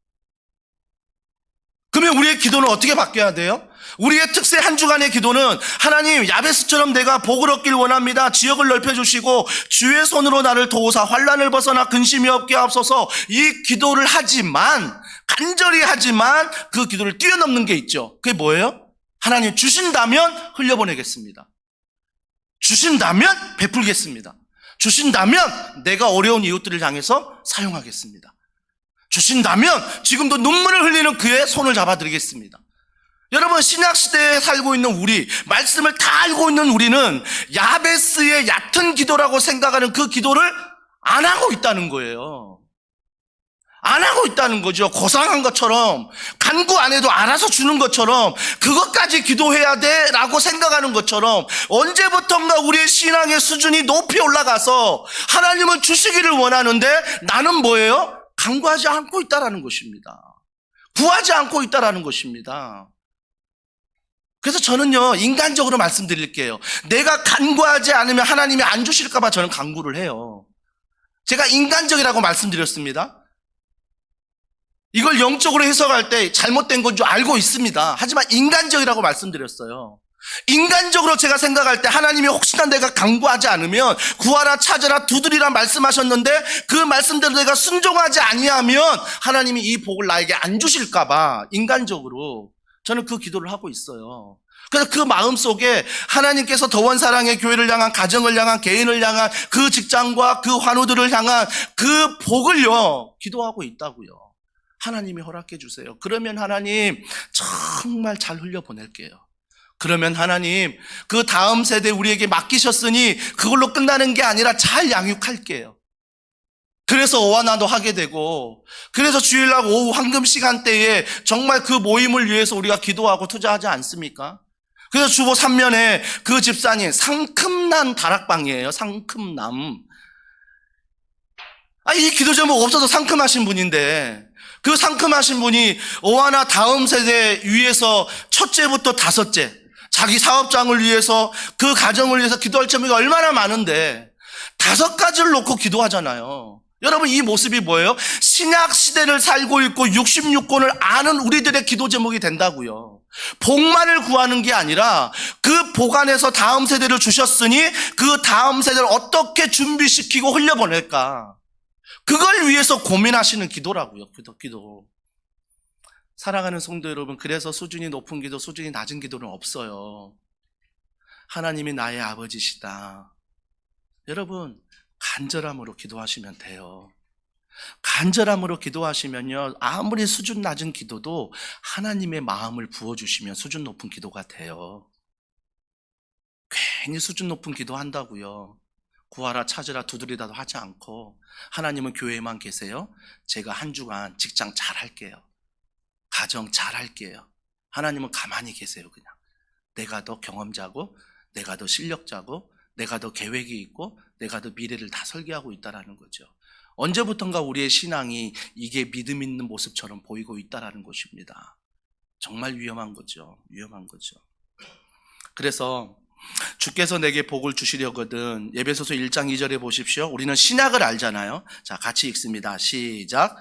그러면 우리의 기도는 어떻게 바뀌어야 돼요? 우리의 특세 한 주간의 기도는 하나님 야베스처럼 내가 복을 얻길 원합니다. 지역을 넓혀주시고 주의 손으로 나를 도우사 환난을 벗어나 근심이 없게 하옵소서. 이 기도를 하지만 간절히 하지만 그 기도를 뛰어넘는 게 있죠. 그게 뭐예요? 하나님 주신다면 흘려보내겠습니다. 주신다면 베풀겠습니다. 주신다면 내가 어려운 이웃들을 향해서 사용하겠습니다. 주신다면 지금도 눈물을 흘리는 그의 손을 잡아드리겠습니다. 여러분, 신약시대에 살고 있는 우리, 말씀을 다 알고 있는 우리는 야베스의 얕은 기도라고 생각하는 그 기도를 안 하고 있다는 거예요. 안 하고 있다는 거죠. 고상한 것처럼, 간구 안 해도 알아서 주는 것처럼, 그것까지 기도해야 돼 라고 생각하는 것처럼 언제부턴가 우리의 신앙의 수준이 높이 올라가서 하나님은 주시기를 원하는데 나는 뭐예요? 간구하지 않고 있다라는 것입니다. 구하지 않고 있다라는 것입니다. 그래서 저는요, 인간적으로 말씀드릴게요. 내가 간구하지 않으면 하나님이 안 주실까봐 저는 간구를 해요. 제가 인간적이라고 말씀드렸습니다. 이걸 영적으로 해석할 때 잘못된 건 줄 알고 있습니다. 하지만 인간적이라고 말씀드렸어요. 인간적으로 제가 생각할 때 하나님이 혹시나 내가 간구하지 않으면 구하라 찾으라 두드리라 말씀하셨는데 그 말씀대로 내가 순종하지 아니하면 하나님이 이 복을 나에게 안 주실까봐 인간적으로 저는 그 기도를 하고 있어요. 그래서 그 마음속에 하나님께서 더원 사랑의 교회를 향한, 가정을 향한, 개인을 향한, 그 직장과 그 환우들을 향한 그 복을요 기도하고 있다고요. 하나님이 허락해 주세요. 그러면 하나님 정말 잘 흘려보낼게요. 그러면 하나님 그 다음 세대 우리에게 맡기셨으니 그걸로 끝나는 게 아니라 잘 양육할게요. 그래서 어와나도 하게 되고, 그래서 주일날 오후 황금 시간대에 정말 그 모임을 위해서 우리가 기도하고 투자하지 않습니까? 그래서 주보 3면에 그 집사님 상큼남 다락방이에요. 상큼남. 이 기도 제목 없어서 상큼하신 분인데 그 상큼하신 분이 어와나 다음 세대 위해서 첫째부터 다섯째 자기 사업장을 위해서 그 가정을 위해서 기도할 점이 얼마나 많은데 5가지를 놓고 기도하잖아요. 여러분, 이 모습이 뭐예요? 신약 시대를 살고 있고 66권을 아는 우리들의 기도 제목이 된다고요. 복만을 구하는 게 아니라 그 복 안에서 다음 세대를 주셨으니 그 다음 세대를 어떻게 준비시키고 흘려보낼까, 그걸 위해서 고민하시는 기도라고요. 기도. 사랑하는 성도 여러분, 그래서 수준이 높은 기도, 수준이 낮은 기도는 없어요. 하나님이 나의 아버지시다. 여러분, 간절함으로 기도하시면 돼요. 간절함으로 기도하시면요, 아무리 수준 낮은 기도도 하나님의 마음을 부어주시면 수준 높은 기도가 돼요. 괜히 수준 높은 기도 한다고요. 구하라 찾으라 두드리라도 하지 않고 하나님은 교회에만 계세요. 제가 한 주간 직장 잘 할게요. 가정 잘 할게요. 하나님은 가만히 계세요. 그냥 내가 더 경험자고, 내가 더 실력자고, 내가 더 계획이 있고, 내가 더 미래를 다 설계하고 있다라는 거죠. 언제부턴가 우리의 신앙이 이게 믿음 있는 모습처럼 보이고 있다라는 것입니다. 정말 위험한 거죠. 위험한 거죠. 그래서 주께서 내게 복을 주시려거든. 에베소서 1장 2절에 보십시오. 우리는 신약을 알잖아요. 자, 같이 읽습니다. 시작.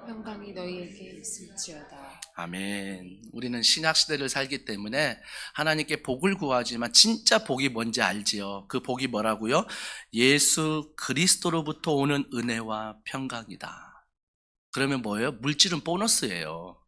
평강이 너희에게 있을지어다.
아멘. 우리는 신약 시대를 살기 때문에 하나님께 복을 구하지만 진짜 복이 뭔지 알지요. 그 복이 뭐라고요? 예수 그리스도로부터 오는 은혜와 평강이다. 그러면 뭐예요? 물질은 보너스예요.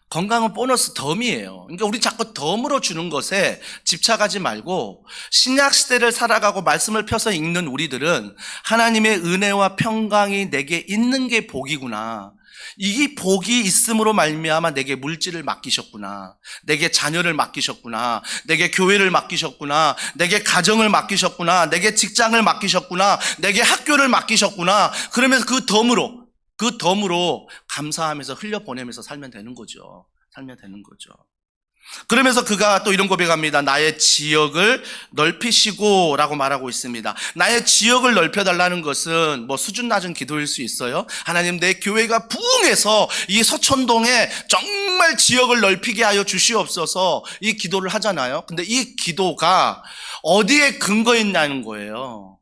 건강은 보너스 덤이에요. 그러니까 우리 자꾸 덤으로 주는 것에 집착하지 말고 신약 시대를 살아가고 말씀을 펴서 읽는 우리들은 하나님의 은혜와 평강이 내게 있는 게 복이구나. 이 복이 있음으로 말미암아 내게 물질을 맡기셨구나. 내게 자녀를 맡기셨구나. 내게 교회를 맡기셨구나. 내게 가정을 맡기셨구나. 내게 직장을 맡기셨구나. 내게 학교를 맡기셨구나. 그러면서 그 덤으로 감사하면서 흘려보내면서 살면 되는 거죠. 살면 되는 거죠. 그러면서 그가 또 이런 고백합니다. 나의 지역을 넓히시고 라고 말하고 있습니다. 나의 지역을 넓혀달라는 것은 뭐 수준 낮은 기도일 수 있어요. 하나님, 내 교회가 부흥해서 이 서촌동에 정말 지역을 넓히게 하여 주시옵소서, 이 기도를 하잖아요. 근데 이 기도가 어디에 근거 있냐는 거예요.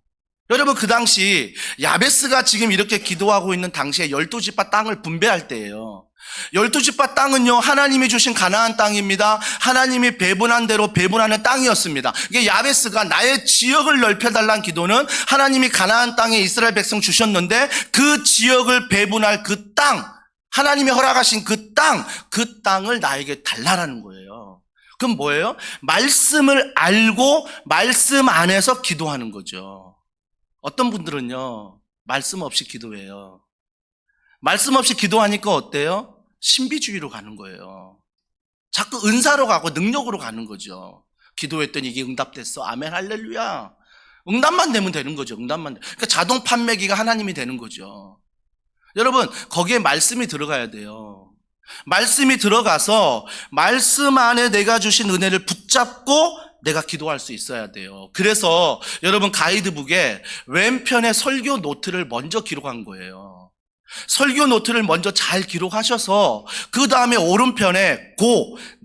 여러분, 그 당시 야베스가 지금 이렇게 기도하고 있는 당시에 12지파 땅을 분배할 때예요. 12지파 땅은요, 하나님이 주신 가나안 땅입니다. 하나님이 배분한 대로 배분하는 땅이었습니다. 이게 야베스가 나의 지역을 넓혀달라는 기도는 하나님이 가나안 땅에 이스라엘 백성 주셨는데 그 지역을 배분할 그 땅, 하나님이 허락하신 그 땅을 나에게 달라라는 거예요. 그럼 뭐예요? 말씀을 알고 말씀 안에서 기도하는 거죠. 어떤 분들은요, 말씀 없이 기도해요. 말씀 없이 기도하니까 어때요? 신비주의로 가는 거예요. 자꾸 은사로 가고 능력으로 가는 거죠. 기도했더니 이게 응답됐어. 아멘, 할렐루야. 응답만 되면 되는 거죠. 응답만. 그러니까 자동 판매기가 하나님이 되는 거죠. 여러분, 거기에 말씀이 들어가야 돼요. 말씀이 들어가서 말씀 안에 내가 주신 은혜를 붙잡고 내가 기도할 수 있어야 돼요. 그래서 여러분, 가이드북에 왼편에 설교 노트를 먼저 기록한 거예요. 설교 노트를 먼저 잘 기록하셔서 그 다음에 오른편에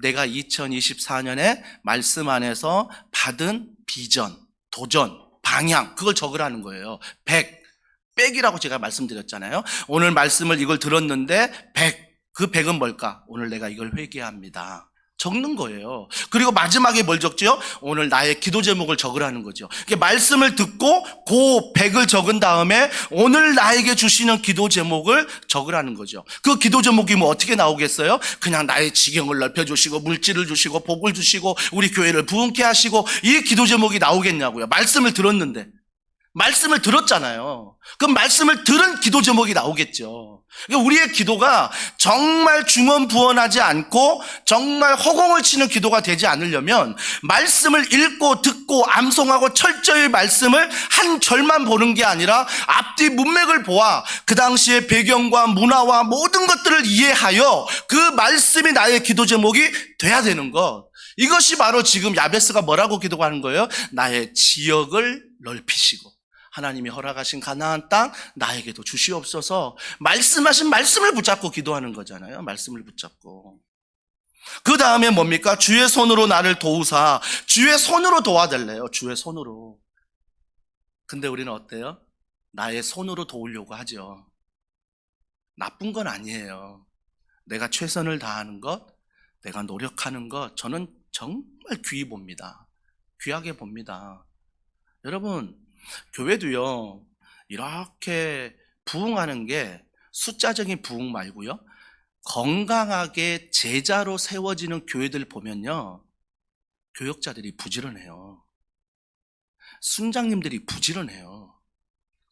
내가 2024년에 말씀 안에서 받은 비전, 도전, 방향, 그걸 적으라는 거예요. 100이라고 제가 말씀드렸잖아요. 오늘 말씀을 이걸 들었는데 100, 그 100은 뭘까? 오늘 내가 이걸 회개합니다. 적는 거예요. 그리고 마지막에 뭘 적죠? 오늘 나의 기도 제목을 적으라는 거죠. 말씀을 듣고 그 100을 적은 다음에 오늘 나에게 주시는 기도 제목을 적으라는 거죠. 그 기도 제목이 뭐 어떻게 나오겠어요? 그냥 나의 지경을 넓혀주시고 물질을 주시고 복을 주시고 우리 교회를 부흥케 하시고, 이 기도 제목이 나오겠냐고요. 말씀을 들었는데. 말씀을 들었잖아요. 그럼 말씀을 들은 기도 제목이 나오겠죠. 그러니까 우리의 기도가 정말 중언부언하지 않고 정말 허공을 치는 기도가 되지 않으려면 말씀을 읽고 듣고 암송하고 철저히 말씀을 한 절만 보는 게 아니라 앞뒤 문맥을 보아 그 당시의 배경과 문화와 모든 것들을 이해하여 그 말씀이 나의 기도 제목이 돼야 되는 것. 이것이 바로 지금 야베스가 뭐라고 기도하는 거예요? 나의 지역을 넓히시고 하나님이 허락하신 가나안 땅 나에게도 주시옵소서. 말씀하신 말씀을 붙잡고 기도하는 거잖아요. 말씀을 붙잡고. 그 다음에 뭡니까? 주의 손으로 나를 도우사. 주의 손으로 도와달래요. 주의 손으로. 근데 우리는 어때요? 나의 손으로 도우려고 하죠. 나쁜 건 아니에요. 내가 최선을 다하는 것, 내가 노력하는 것, 저는 정말 귀히 봅니다. 귀하게 봅니다. 여러분, 교회도요, 이렇게 부흥하는 게 숫자적인 부흥 말고요, 건강하게 제자로 세워지는 교회들 보면요, 교역자들이 부지런해요. 순장님들이 부지런해요.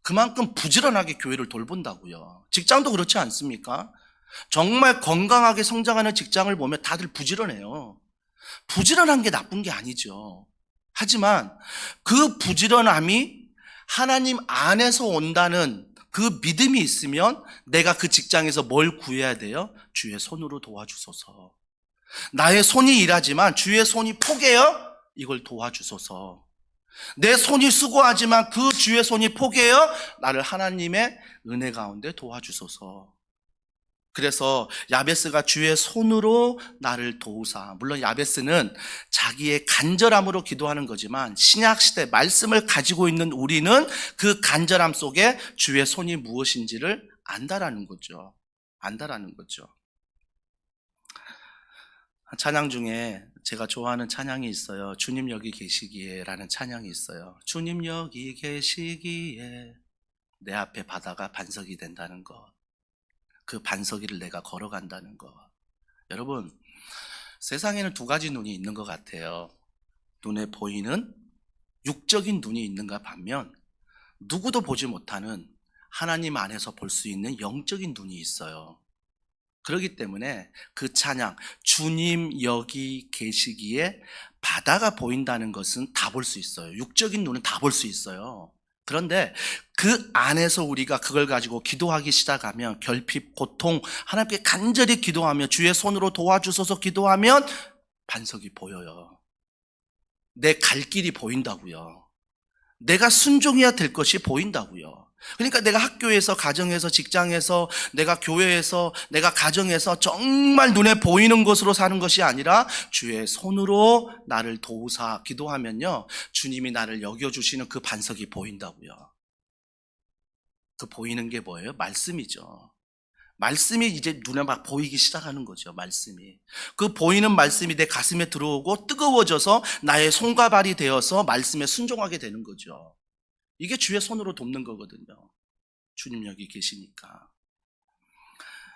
그만큼 부지런하게 교회를 돌본다고요. 직장도 그렇지 않습니까? 정말 건강하게 성장하는 직장을 보면 다들 부지런해요. 부지런한 게 나쁜 게 아니죠. 하지만 그 부지런함이 하나님 안에서 온다는 그 믿음이 있으면 내가 그 직장에서 뭘 구해야 돼요? 주의 손으로 도와주소서. 나의 손이 일하지만 주의 손이 포개요? 이걸 도와주소서. 내 손이 수고하지만 그 주의 손이 포개요? 나를 하나님의 은혜 가운데 도와주소서. 그래서 야베스가 주의 손으로 나를 도우사. 물론 야베스는 자기의 간절함으로 기도하는 거지만 신약시대 말씀을 가지고 있는 우리는 그 간절함 속에 주의 손이 무엇인지를 안다라는 거죠. 안다라는 거죠. 찬양 중에 제가 좋아하는 찬양이 있어요. 주님 여기 계시기에 라는 찬양이 있어요. 주님 여기 계시기에 내 앞에 바다가 반석이 된다는 것. 그 반석 위를 내가 걸어간다는 것. 여러분, 세상에는 두 가지 눈이 있는 것 같아요. 눈에 보이는 육적인 눈이 있는가 반면 누구도 보지 못하는 하나님 안에서 볼 수 있는 영적인 눈이 있어요. 그렇기 때문에 그 찬양, 주님 여기 계시기에 바다가 보인다는 것은 다 볼 수 있어요. 육적인 눈은 다 볼 수 있어요. 그런데 그 안에서 우리가 그걸 가지고 기도하기 시작하면 결핍, 고통, 하나님께 간절히 기도하며 주의 손으로 도와주소서 기도하면 반석이 보여요. 내 갈 길이 보인다고요. 내가 순종해야 될 것이 보인다고요. 그러니까 내가 학교에서, 가정에서, 직장에서, 내가 교회에서, 내가 가정에서 정말 눈에 보이는 것으로 사는 것이 아니라 주의 손으로 나를 도우사 기도하면요, 주님이 나를 여겨주시는 그 반석이 보인다고요. 그 보이는 게 뭐예요? 말씀이죠. 말씀이 이제 눈에 막 보이기 시작하는 거죠. 말씀이. 그 보이는 말씀이 내 가슴에 들어오고 뜨거워져서 나의 손과 발이 되어서 말씀에 순종하게 되는 거죠. 이게 주의 손으로 돕는 거거든요. 주님 여기 계시니까.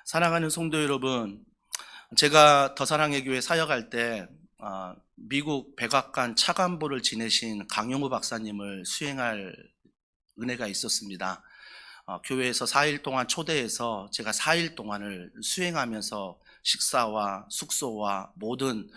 사랑하는 성도 여러분, 제가 더 사랑의 교회 사역할 때 미국 백악관 차관보를 지내신 강용우 박사님을 수행할 은혜가 있었습니다. 교회에서 4일 동안 초대해서 제가 4일 동안을 수행하면서 식사와 숙소와 모든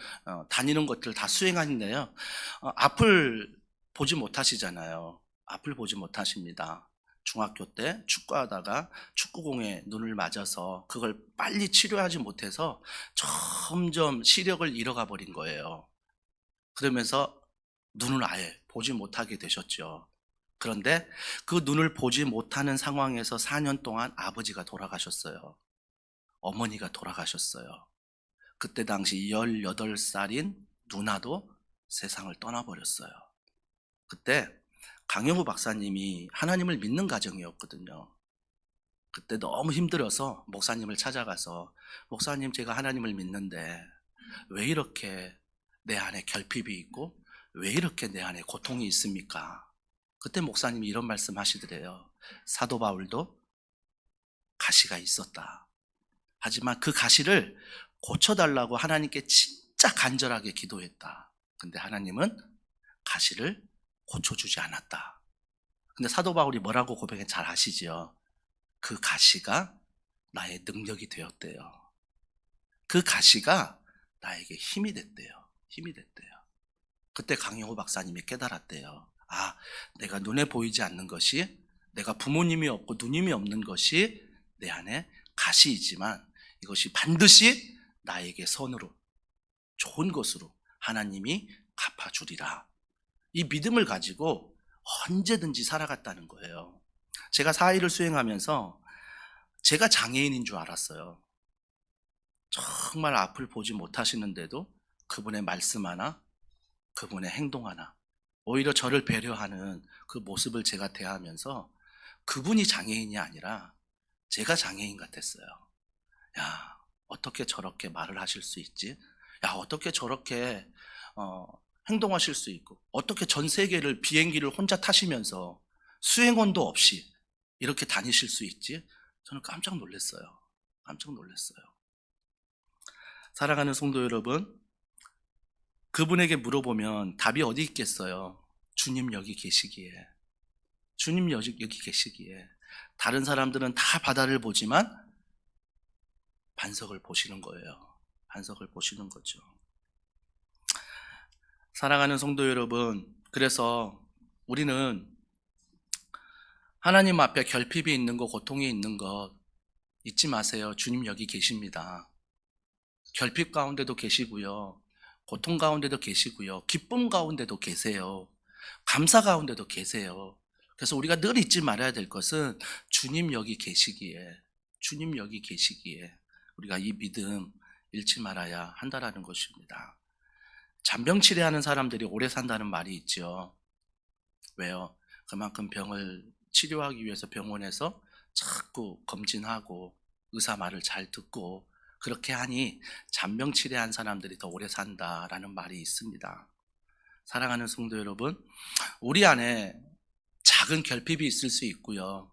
다니는 것들 다 수행하는데요. 앞을 보지 못하시잖아요. 앞을 보지 못하십니다. 중학교 때 축구하다가 축구공에 눈을 맞아서 그걸 빨리 치료하지 못해서 점점 시력을 잃어가 버린 거예요. 그러면서 눈을 아예 보지 못하게 되셨죠. 그런데 그 눈을 보지 못하는 상황에서 4년 동안 아버지가 돌아가셨어요. 어머니가 돌아가셨어요. 그때 당시 18살인 누나도 세상을 떠나버렸어요. 그때 강영우 박사님이 하나님을 믿는 가정이었거든요. 그때 너무 힘들어서 목사님을 찾아가서 목사님, 제가 하나님을 믿는데 왜 이렇게 내 안에 결핍이 있고 왜 이렇게 내 안에 고통이 있습니까? 그때 목사님이 이런 말씀 하시더래요. 사도 바울도 가시가 있었다. 하지만 그 가시를 고쳐달라고 하나님께 진짜 간절하게 기도했다. 근데 하나님은 가시를 고쳐주지 않았다. 근데 사도 바울이 뭐라고 고백해 잘 아시죠? 그 가시가 나의 능력이 되었대요. 그 가시가 나에게 힘이 됐대요. 힘이 됐대요. 그때 강영호 박사님이 깨달았대요. 아, 내가 눈에 보이지 않는 것이, 내가 부모님이 없고 누님이 없는 것이 내 안에 가시이지만 이것이 반드시 나에게 선으로, 좋은 것으로 하나님이 갚아주리라. 이 믿음을 가지고 언제든지 살아갔다는 거예요. 제가 4일을 수행하면서 제가 장애인인 줄 알았어요. 정말 앞을 보지 못하시는데도 그분의 말씀 하나, 그분의 행동 하나, 오히려 저를 배려하는 그 모습을 제가 대하면서 그분이 장애인이 아니라 제가 장애인 같았어요. 야, 어떻게 저렇게 말을 하실 수 있지? 야, 어떻게 저렇게 행동하실 수 있고, 어떻게 전 세계를 비행기를 혼자 타시면서 수행원도 없이 이렇게 다니실 수 있지? 저는 깜짝 놀랐어요. 깜짝 놀랐어요. 사랑하는 성도 여러분, 그분에게 물어보면 답이 어디 있겠어요? 주님 여기 계시기에. 주님 여기 계시기에. 다른 사람들은 다 바다를 보지만 반석을 보시는 거예요. 반석을 보시는 거죠. 사랑하는 성도 여러분, 그래서 우리는 하나님 앞에 결핍이 있는 것, 고통이 있는 것 잊지 마세요. 주님 여기 계십니다. 결핍 가운데도 계시고요. 고통 가운데도 계시고요. 기쁨 가운데도 계세요. 감사 가운데도 계세요. 그래서 우리가 늘 잊지 말아야 될 것은 주님 여기 계시기에, 주님 여기 계시기에 우리가 이 믿음 잃지 말아야 한다라는 것입니다. 잔병 치레하는 사람들이 오래 산다는 말이 있죠. 왜요? 그만큼 병을 치료하기 위해서 병원에서 자꾸 검진하고 의사 말을 잘 듣고 그렇게 하니 잔병 치레한 사람들이 더 오래 산다라는 말이 있습니다. 사랑하는 성도 여러분, 우리 안에 작은 결핍이 있을 수 있고요.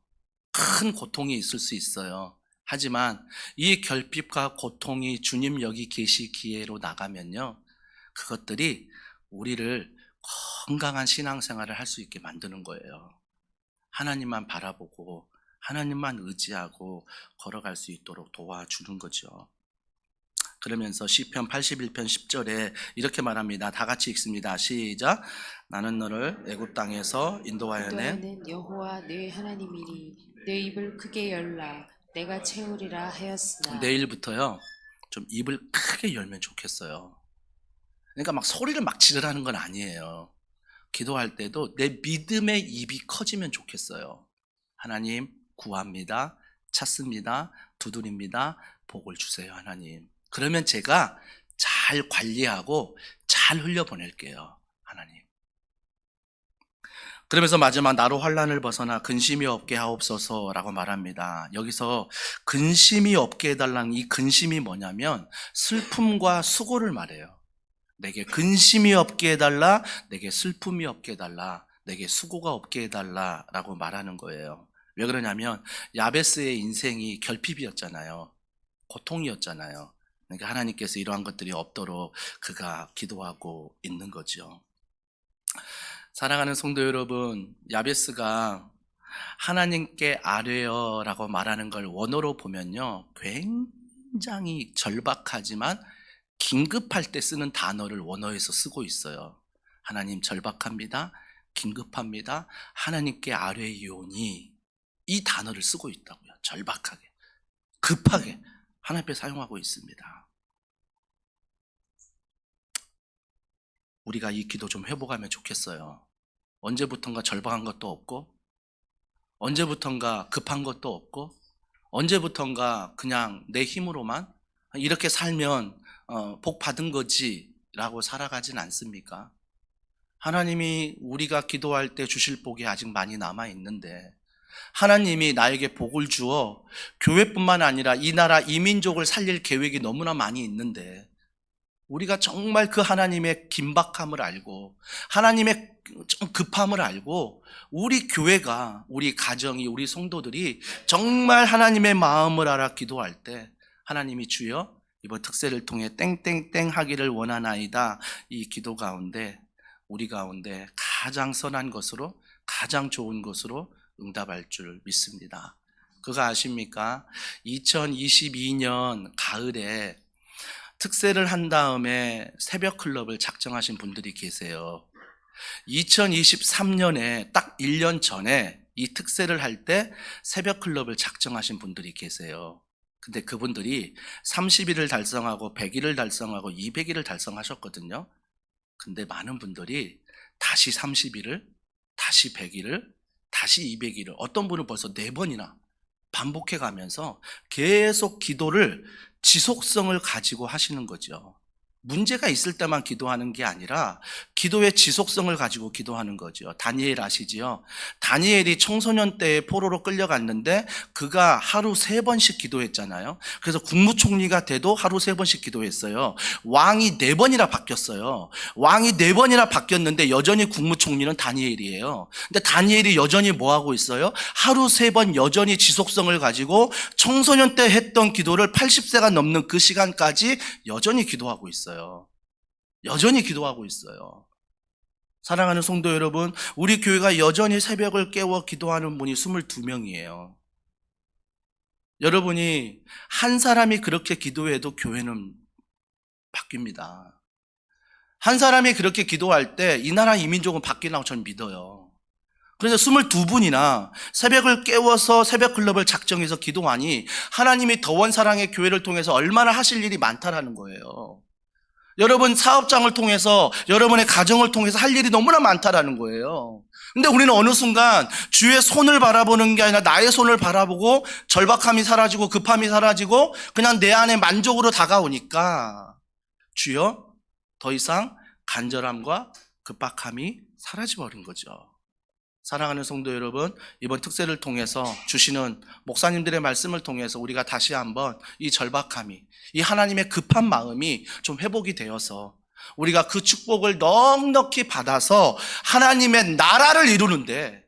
큰 고통이 있을 수 있어요. 하지만 이 결핍과 고통이 주님 여기 계시기에로 나가면요. 그것들이 우리를 건강한 신앙생활을 할 수 있게 만드는 거예요. 하나님만 바라보고 하나님만 의지하고 걸어갈 수 있도록 도와주는 거죠. 그러면서 시편 81편 10절에 이렇게 말합니다. 다 같이 읽습니다. 시작. 나는 너를 애굽 땅에서 인도하여낸
인도하는 여호와 네 하나님이니 내 입을 크게 열라 내가 채우리라 하였으나.
내일부터요. 좀 입을 크게 열면 좋겠어요. 그러니까 막 소리를 막 지르라는 건 아니에요. 기도할 때도 내 믿음의 입이 커지면 좋겠어요. 하나님 구합니다. 찾습니다. 두드립니다. 복을 주세요, 하나님. 그러면 제가 잘 관리하고 잘 흘려보낼게요, 하나님. 그러면서 마지막 나로 환난을 벗어나 근심이 없게 하옵소서라고 말합니다. 여기서 근심이 없게 해달라는 이 근심이 뭐냐면 슬픔과 수고를 말해요. 내게 근심이 없게 해달라, 내게 슬픔이 없게 해달라, 내게 수고가 없게 해달라 라고 말하는 거예요. 왜 그러냐면 야베스의 인생이 결핍이었잖아요. 고통이었잖아요. 그러니까 하나님께서 이러한 것들이 없도록 그가 기도하고 있는 거죠. 사랑하는 성도 여러분, 야베스가 하나님께 아뢰어라고 말하는 걸 원어로 보면요, 굉장히 절박하지만 긴급할 때 쓰는 단어를 원어에서 쓰고 있어요. 하나님 절박합니다. 긴급합니다. 하나님께 아뢰이오니 이 단어를 쓰고 있다고요. 절박하게, 급하게 하나님 앞에 사용하고 있습니다. 우리가 이 기도 좀 회복하면 좋겠어요. 언제부턴가 절박한 것도 없고, 언제부턴가 급한 것도 없고, 언제부턴가 그냥 내 힘으로만 이렇게 살면 복 받은 거지 라고 살아가진 않습니까? 하나님이 우리가 기도할 때 주실 복이 아직 많이 남아 있는데, 하나님이 나에게 복을 주어 교회뿐만 아니라 이 나라 이 민족을 살릴 계획이 너무나 많이 있는데, 우리가 정말 그 하나님의 긴박함을 알고 하나님의 좀 급함을 알고 우리 교회가, 우리 가정이, 우리 성도들이 정말 하나님의 마음을 알아 기도할 때 하나님이 주여 이번 특세를 통해 땡땡땡 하기를 원하나이다, 이 기도 가운데 우리 가운데 가장 선한 것으로, 가장 좋은 것으로 응답할 줄 믿습니다. 그거 아십니까? 2022년 가을에 특세를 한 다음에 새벽 클럽을 작정하신 분들이 계세요. 2023년에 딱 1년 전에 이 특세를 할 때 새벽 클럽을 작정하신 분들이 계세요. 근데 그분들이 30일을 달성하고 100일을 달성하고 200일을 달성하셨거든요. 근데 많은 분들이 다시 30일을, 다시 100일을, 다시 200일을, 어떤 분은 벌써 4번이나 반복해 가면서 계속 기도를 지속성을 가지고 하시는 거죠. 문제가 있을 때만 기도하는 게 아니라 기도의 지속성을 가지고 기도하는 거죠. 다니엘 아시지요? 다니엘이 청소년 때에 포로로 끌려갔는데 그가 하루 3번씩 기도했잖아요. 그래서 국무총리가 돼도 하루 3번씩 기도했어요. 왕이 4번이나 바뀌었어요. 왕이 4번이나 바뀌었는데 여전히 국무총리는 다니엘이에요. 근데 다니엘이 여전히 뭐하고 있어요? 하루 3번 여전히 지속성을 가지고 청소년 때 했던 기도를 80세가 넘는 그 시간까지 여전히 기도하고 있어요. 여전히 기도하고 있어요. 사랑하는 성도 여러분, 우리 교회가 여전히 새벽을 깨워 기도하는 분이 22명이에요. 여러분이 한 사람이 그렇게 기도해도 교회는 바뀝니다. 한 사람이 그렇게 기도할 때 이 나라 이 민족은 바뀌라고 저는 믿어요. 그래서 22분이나 새벽을 깨워서 새벽클럽을 작정해서 기도하니 하나님이 더원 사랑의 교회를 통해서 얼마나 하실 일이 많다라는 거예요. 여러분 사업장을 통해서, 여러분의 가정을 통해서 할 일이 너무나 많다라는 거예요. 근데 우리는 어느 순간 주의 손을 바라보는 게 아니라 나의 손을 바라보고 절박함이 사라지고 급함이 사라지고 그냥 내 안에 만족으로 다가오니까 주여 더 이상 간절함과 급박함이 사라져버린 거죠. 사랑하는 성도 여러분, 이번 특세를 통해서 주시는 목사님들의 말씀을 통해서 우리가 다시 한번 이 절박함이, 이 하나님의 급한 마음이 좀 회복이 되어서 우리가 그 축복을 넉넉히 받아서 하나님의 나라를 이루는데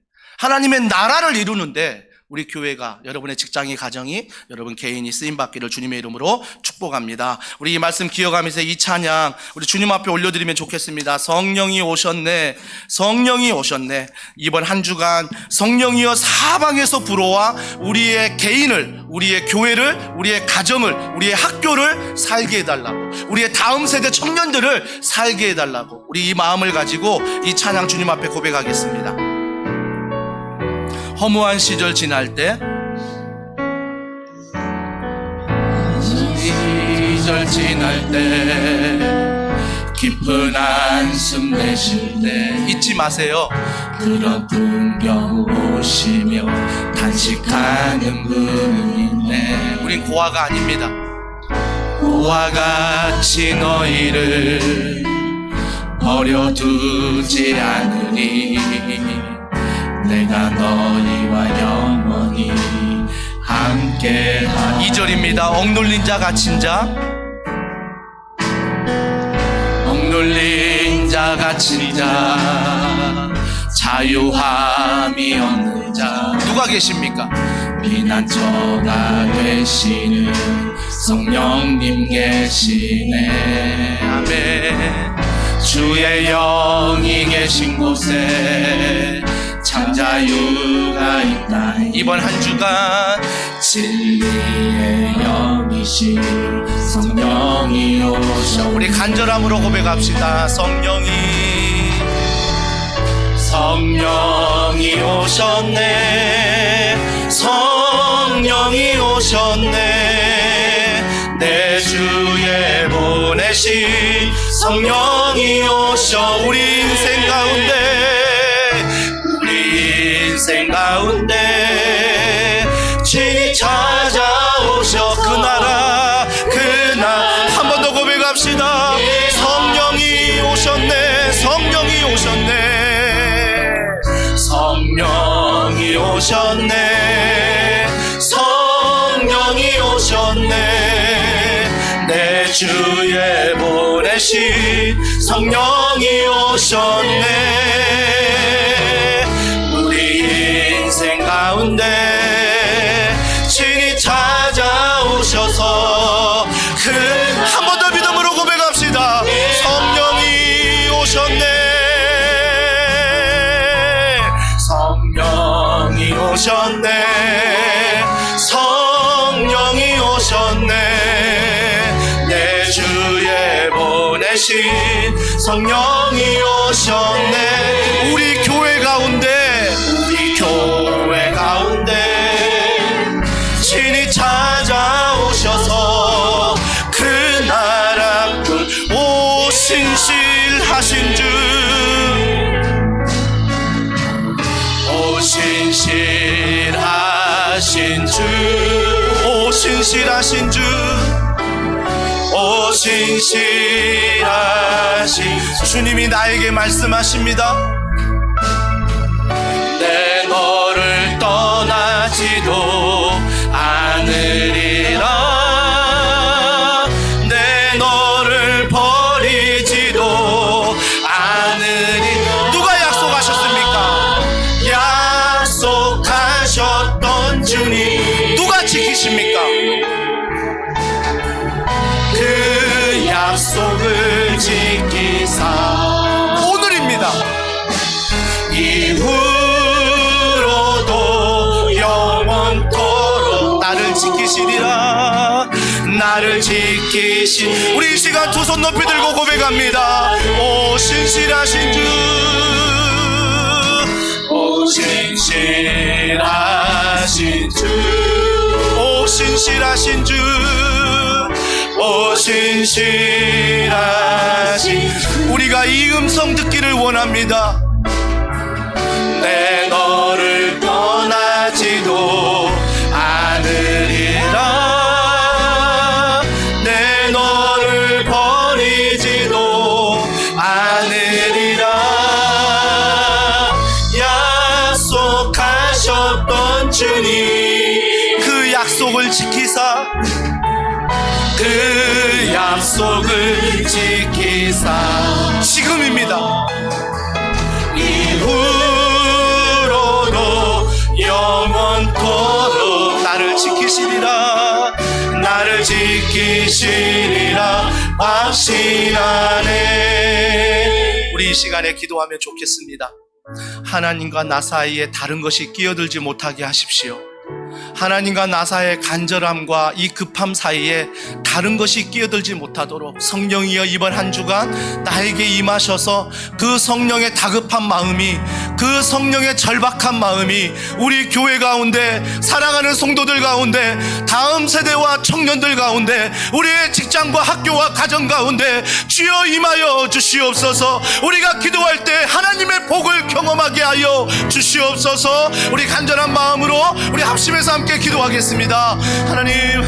우리 교회가, 여러분의 직장이, 가정이, 여러분 개인이 쓰임받기를 주님의 이름으로 축복합니다. 우리 이 말씀 기억하면서 이 찬양 우리 주님 앞에 올려드리면 좋겠습니다. 성령이 오셨네, 성령이 오셨네. 이번 한 주간 성령이여 사방에서 불어와 우리의 개인을, 우리의 교회를, 우리의 가정을, 우리의 학교를 살게 해달라고, 우리의 다음 세대 청년들을 살게 해달라고, 우리 이 마음을 가지고 이 찬양 주님 앞에 고백하겠습니다. 허무한 시절 지날 때, 시절 지날 때, 깊은 한숨 내쉴 때 잊지 마세요. 그런 풍경 보시며 단식하는 분이 있네. 우린 고아가 아닙니다. 고아 같이 너희를 버려두지 않으리. 내가 너희와 영원히 함께하리. 2절입니다. 억눌린 자 갇힌 자, 억눌린 자 갇힌 자, 자유함이 없는 자 누가 계십니까? 피난처가 되시는 성령님 계시네. 아멘. 주의 영이 계신 곳에 참 자유가 있다. 이번 한 주간 진리의 영이신 성령이 오셔. 우리 간절함으로 고백합시다. 성령이 오셨네, 성령이 오셨네. 내 주에 보내신 성령이 오셔. 우리 인생 가운데 친히 찾아오셔. 그 나라 한 번 더 고백합시다. 성령이 오셨네, 성령이 오셨네, 성령이 오셨네, 성령이 오셨네. 내 주에 보내신 성령이 오셨네. 우리 인생 가운데 친히 찾아오셔서 한 번 더 믿음으로 고백합시다. 성령이 오셨네, 성령이 오셨네, 성령이 오셨네. 내 주에 보내신 성령이 오셨네. 우리 교회 가운데 친히 찾아오셔서 그 나라 끝 오신실하신 주, 오신실하신 주, 오신실하신 주, 오신실하신 주님이 나에게 말씀하십니다. 내 너를 떠나지도 않으리라, 내 너를 버리지도 않으리. 누가 약속하셨습니까? 약속하셨던 주님 누가 지키십니까? 그 약속을 지키사 오늘입니다. 이후로도 영원토록 나를 지키시리라, 나를 지키시. 우리 이 시간 두 손 높이 들고 고백합니다. 오 신실하신 주, 오 신실하신 주, 오 신실하신 주, 오 신실하신 주. 우리가 이 음성 듣기를 원합니다. 내 너를 떠나지도 않으리라, 내 너를 버리지도 않으리라. 약속하셨던 주님, 그 약속을 지키사, 그 약속을 지키사 지금입니다. 이후로도 영원토록 나를 지키시리라, 나를 지키시리라 확신하네. 우리 이 시간에 기도하면 좋겠습니다. 하나님과 나 사이에 다른 것이 끼어들지 못하게 하십시오. 하나님과 나 사이의 간절함과 이 급함 사이에 다른 것이 끼어들지 못하도록 성령이여 이번 한 주간 나에게 임하셔서 그 성령의 다급한 마음이, 그 성령의 절박한 마음이 우리 교회 가운데, 사랑하는 성도들 가운데, 다음 세대와 청년들 가운데, 우리의 직장과 학교와 가정 가운데 주여 임하여 주시옵소서. 우리가 기도할 때 하나님의 복을 경험하게 하여 주시옵소서. 우리 간절한 마음으로 우리 합심해서 함께 기도하겠습니다. 하나님